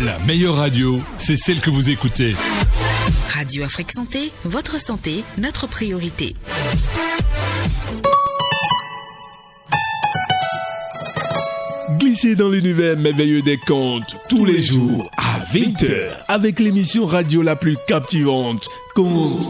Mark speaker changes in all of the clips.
Speaker 1: La meilleure radio, c'est celle que vous écoutez.
Speaker 2: Radio Afrique Santé, votre santé, notre priorité.
Speaker 3: Glissez dans l'univers merveilleux des contes tous les jours à 20h avec l'émission radio la plus captivante. Conte,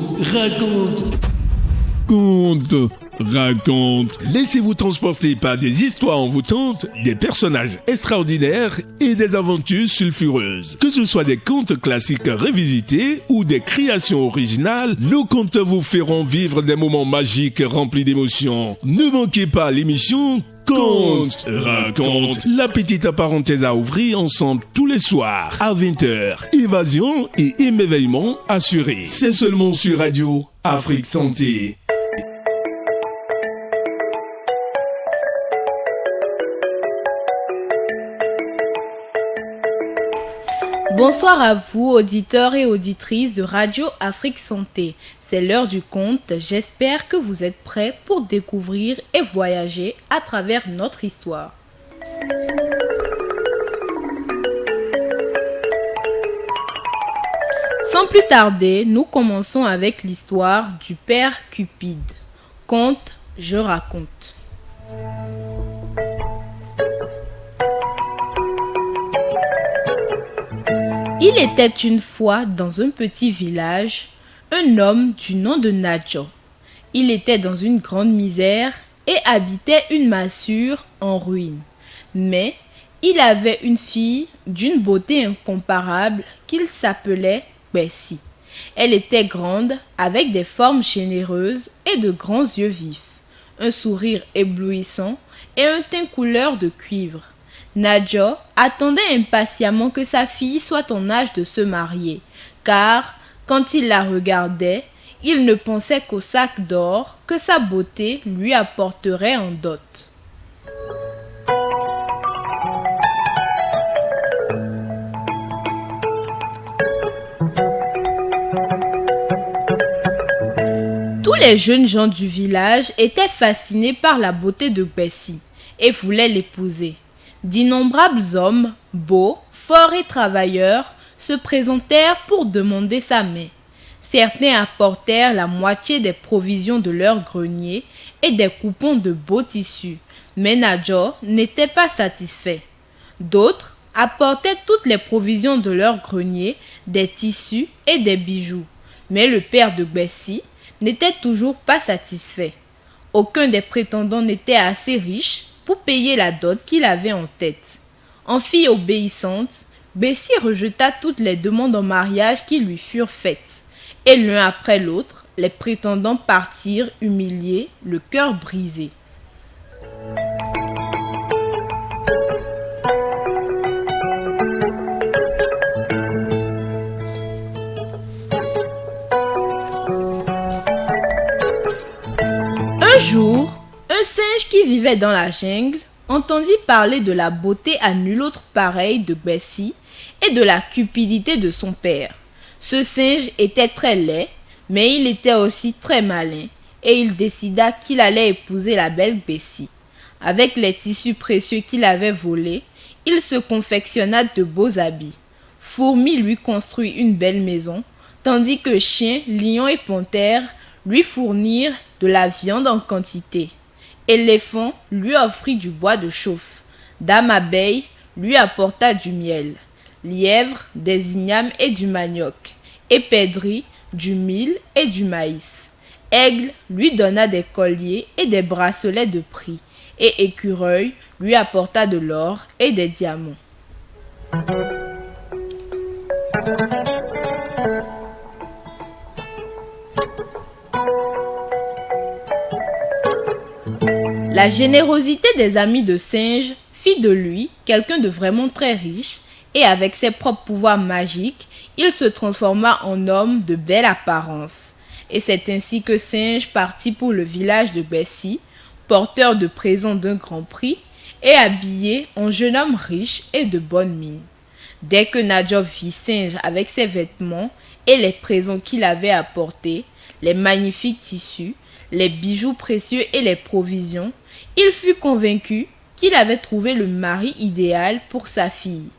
Speaker 3: raconte. Laissez-vous transporter par des histoires envoûtantes, des personnages extraordinaires et des aventures sulfureuses. Que ce soit des contes classiques revisités ou des créations originales, nos contes vous feront vivre des moments magiques remplis d'émotions. Ne manquez pas l'émission Conte, raconte, la petite parenthèse à ouvrir ensemble tous les soirs à 20h. Évasion et émerveillement assurés. C'est seulement sur Radio Afrique Santé.
Speaker 4: Bonsoir à vous, auditeurs et auditrices de Radio Afrique Santé. C'est l'heure du conte. J'espère que vous êtes prêts pour découvrir et voyager à travers notre histoire. Sans plus tarder, nous commençons avec l'histoire du père Cupide. Conte, je raconte. Il était une fois dans un petit village un homme du nom de Nadjo. Il était dans une grande misère et habitait une masure en ruine. Mais il avait une fille d'une beauté incomparable qu'il s'appelait Bessie. Elle était grande, avec des formes généreuses et de grands yeux vifs, un sourire éblouissant et un teint couleur de cuivre. Nadjo attendait impatiemment que sa fille soit en âge de se marier, car, quand il la regardait, il ne pensait qu'au sac d'or que sa beauté lui apporterait en dot. Tous les jeunes gens du village étaient fascinés par la beauté de Bessie et voulaient l'épouser. D'innombrables hommes, beaux, forts et travailleurs, se présentèrent pour demander sa main. Certains apportèrent la moitié des provisions de leur grenier et des coupons de beaux tissus, mais Nadjo n'était pas satisfait. D'autres apportaient toutes les provisions de leur grenier, des tissus et des bijoux, mais le père de Bessie n'était toujours pas satisfait. Aucun des prétendants n'était assez riche pour payer la dot qu'il avait en tête. En fille obéissante, Bessie rejeta toutes les demandes en mariage qui lui furent faites, et l'un après l'autre, les prétendants partirent humiliés, le cœur brisé. Un jour, un singe qui vivait dans la jungle entendit parler de la beauté à nul autre pareille de Bessie et de la cupidité de son père. Ce singe était très laid, mais il était aussi très malin, et il décida qu'il allait épouser la belle Bessie. Avec les tissus précieux qu'il avait volés, il se confectionna de beaux habits. Fourmi lui construit une belle maison, tandis que chiens, lions et panthères lui fournirent de la viande en quantité. Éléphant lui offrit du bois de chauffe. Dame abeille lui apporta du miel. Lièvre, des ignames et du manioc. Épédrie, du mil et du maïs. Aigle lui donna des colliers et des bracelets de prix. Et écureuil lui apporta de l'or et des diamants. La générosité des amis de singe fit de lui quelqu'un de vraiment très riche, et avec ses propres pouvoirs magiques, il se transforma en homme de belle apparence. Et c'est ainsi que Singe partit pour le village de Bessie, porteur de présents d'un grand prix, et habillé en jeune homme riche et de bonne mine. Dès que Nadjo vit Singe avec ses vêtements et les présents qu'il avait apportés, les magnifiques tissus, les bijoux précieux et les provisions, il fut convaincu qu'il avait trouvé le mari idéal pour sa fille.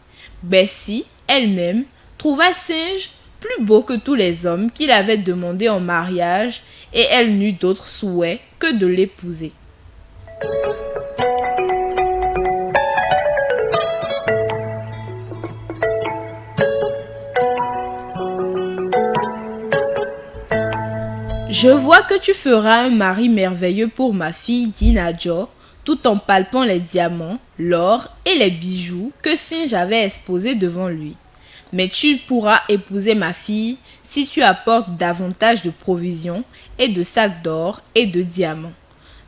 Speaker 4: Bessie elle-même, trouva Singe plus beau que tous les hommes qui l'avaient demandé en mariage et elle n'eut d'autre souhait que de l'épouser. Je vois que tu feras un mari merveilleux pour ma fille, dit Nadja, tout en palpant les diamants, l'or et les bijoux que Singe avait exposés devant lui. Mais tu pourras épouser ma fille si tu apportes davantage de provisions et de sacs d'or et de diamants.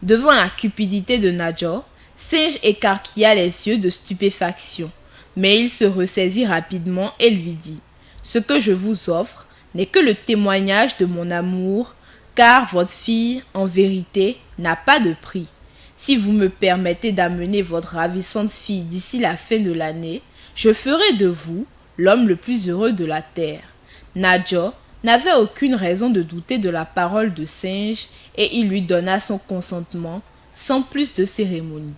Speaker 4: Devant la cupidité de Nadja, Singe écarquilla les yeux de stupéfaction, mais il se ressaisit rapidement et lui dit « Ce que je vous offre n'est que le témoignage de mon amour, car votre fille, en vérité, n'a pas de prix. Si vous me permettez d'amener votre ravissante fille d'ici la fin de l'année, je ferai de vous l'homme le plus heureux de la terre. » Nadja n'avait aucune raison de douter de la parole de Singe et il lui donna son consentement sans plus de cérémonie.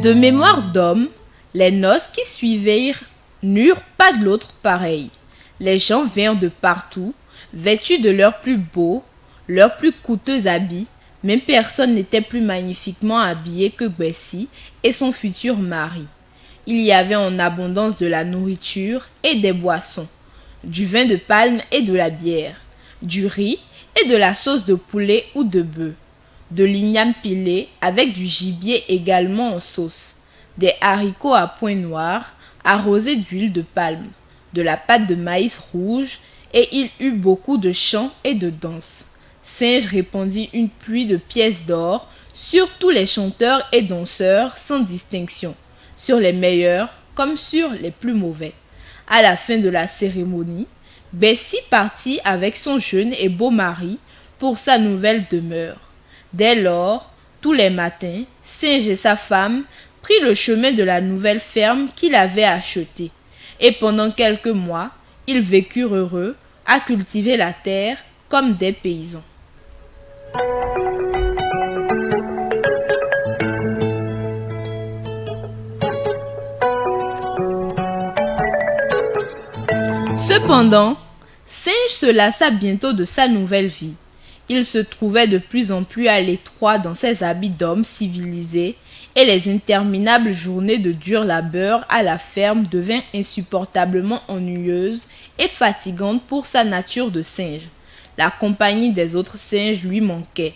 Speaker 4: De mémoire d'homme, les noces qui suivirent n'eurent pas de l'autre pareil. Les gens vinrent de partout, vêtus de leurs plus beaux, leurs plus coûteux habits, mais personne n'était plus magnifiquement habillé que Gbessi et son futur mari. Il y avait en abondance de la nourriture et des boissons, du vin de palme et de la bière, du riz et de la sauce de poulet ou de bœuf, de l'igname pilé avec du gibier également en sauce, des haricots à points noirs arrosés d'huile de palme, de la pâte de maïs rouge et il eut beaucoup de chants et de danses. Singe répandit une pluie de pièces d'or sur tous les chanteurs et danseurs sans distinction, sur les meilleurs comme sur les plus mauvais. À la fin de la cérémonie, Bessie partit avec son jeune et beau mari pour sa nouvelle demeure. Dès lors, tous les matins, Singe et sa femme prirent le chemin de la nouvelle ferme qu'il avait achetée. Et pendant quelques mois, ils vécurent heureux à cultiver la terre comme des paysans. Cependant, Singe se lassa bientôt de sa nouvelle vie. Il se trouvait de plus en plus à l'étroit dans ses habits d'homme civilisé et les interminables journées de dur labeur à la ferme devinrent insupportablement ennuyeuses et fatigantes pour sa nature de singe. La compagnie des autres singes lui manquait.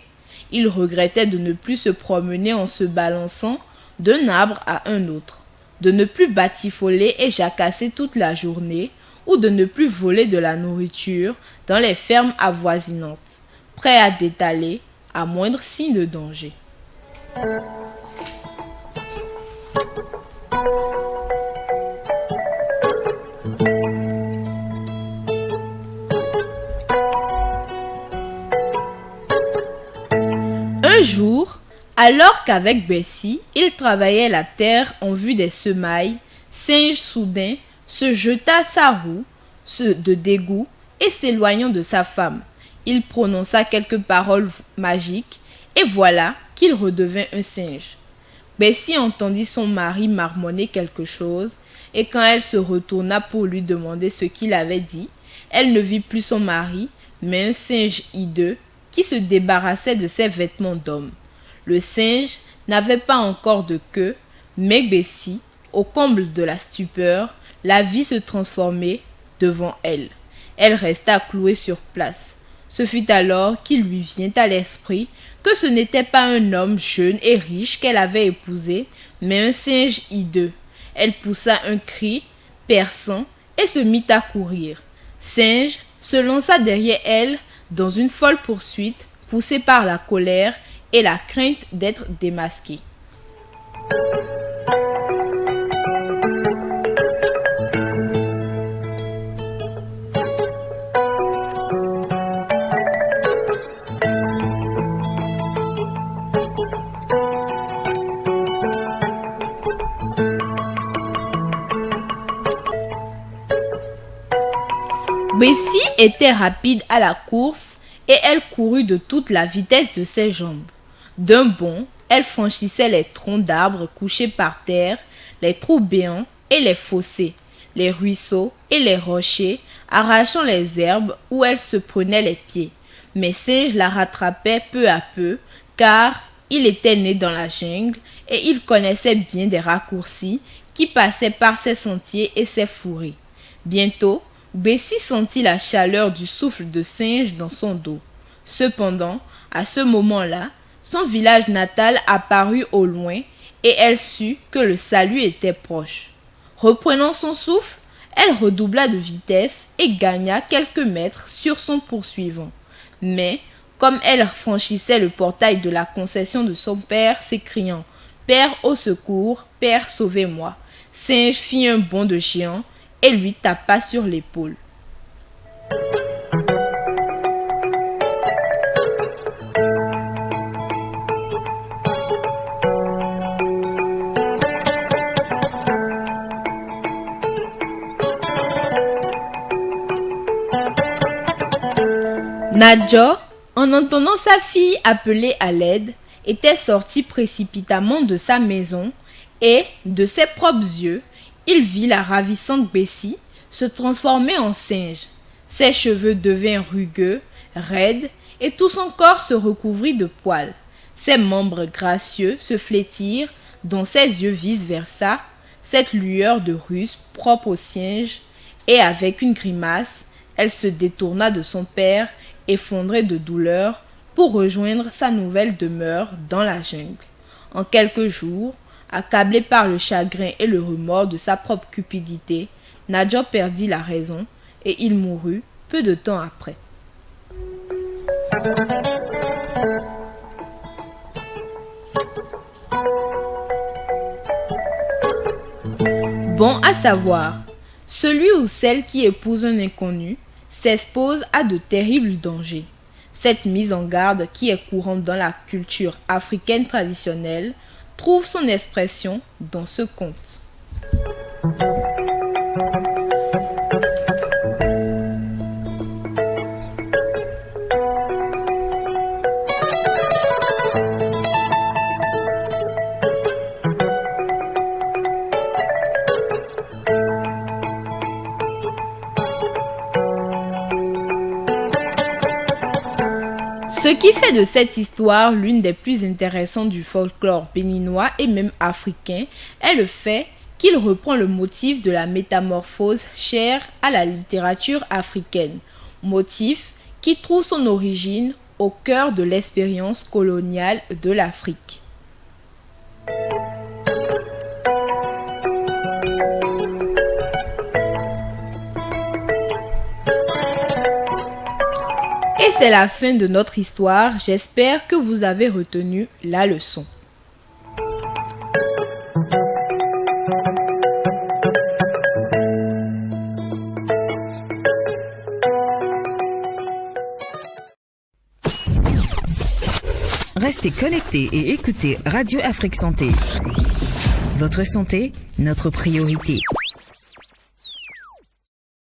Speaker 4: Il regrettait de ne plus se promener en se balançant d'un arbre à un autre, de ne plus batifoler et jacasser toute la journée ou de ne plus voler de la nourriture dans les fermes avoisinantes, prêt à détaler à moindre signe de danger. Un jour, alors qu'avec Bessie, il travaillait la terre en vue des semailles, Singe soudain se jeta sa roue de dégoût et s'éloignant de sa femme. Il prononça quelques paroles magiques et voilà qu'il redevint un singe. Bessie entendit son mari marmonner quelque chose et quand elle se retourna pour lui demander ce qu'il avait dit, elle ne vit plus son mari mais un singe hideux qui se débarrassait de ses vêtements d'homme. Le singe n'avait pas encore de queue, mais Bessie, au comble de la stupeur, la vit se transformer devant elle. Elle resta clouée sur place. Ce fut alors qu'il lui vient à l'esprit que ce n'était pas un homme jeune et riche qu'elle avait épousé, mais un singe hideux. Elle poussa un cri perçant et se mit à courir. Singe se lança derrière elle dans une folle poursuite, poussée par la colère et la crainte d'être démasqué. Bessie était rapide à la course et elle courut de toute la vitesse de ses jambes. D'un bond, elle franchissait les troncs d'arbres couchés par terre, les trous béants et les fossés, les ruisseaux et les rochers, arrachant les herbes où elle se prenait les pieds. Mais Singe la rattrapait peu à peu, car il était né dans la jungle et il connaissait bien des raccourcis qui passaient par ses sentiers et ses fourrés. Bientôt, Bessie sentit la chaleur du souffle de Singe dans son dos. Cependant, à ce moment-là, son village natal apparut au loin et elle sut que le salut était proche. Reprenant son souffle, elle redoubla de vitesse et gagna quelques mètres sur son poursuivant. Mais, comme elle franchissait le portail de la concession de son père, s'écriant « Père au secours, Père sauvez-moi », Singe fit un bond de géant et lui tapa sur l'épaule. Nadja, en entendant sa fille appeler à l'aide, était sorti précipitamment de sa maison et, de ses propres yeux, il vit la ravissante Bessie se transformer en singe. Ses cheveux devinrent rugueux, raides, et tout son corps se recouvrit de poils. Ses membres gracieux se flétrirent, dont ses yeux vice-versa, cette lueur de ruse propre au singe, et avec une grimace, elle se détourna de son père, effondrée de douleur, pour rejoindre sa nouvelle demeure dans la jungle. En quelques jours, accablée par le chagrin et le remords de sa propre cupidité, Nadja perdit la raison et il mourut peu de temps après. Bon à savoir, celui ou celle qui épouse un inconnu s'expose à de terribles dangers. Cette mise en garde qui est courante dans la culture africaine traditionnelle trouve son expression dans ce conte. Ce qui fait de cette histoire l'une des plus intéressantes du folklore béninois et même africain est le fait qu'il reprend le motif de la métamorphose chère à la littérature africaine, motif qui trouve son origine au cœur de l'expérience coloniale de l'Afrique. Et c'est la fin de notre histoire. J'espère que vous avez retenu la leçon.
Speaker 2: Restez connectés et écoutez Radio Afrique Santé. Votre santé, notre priorité.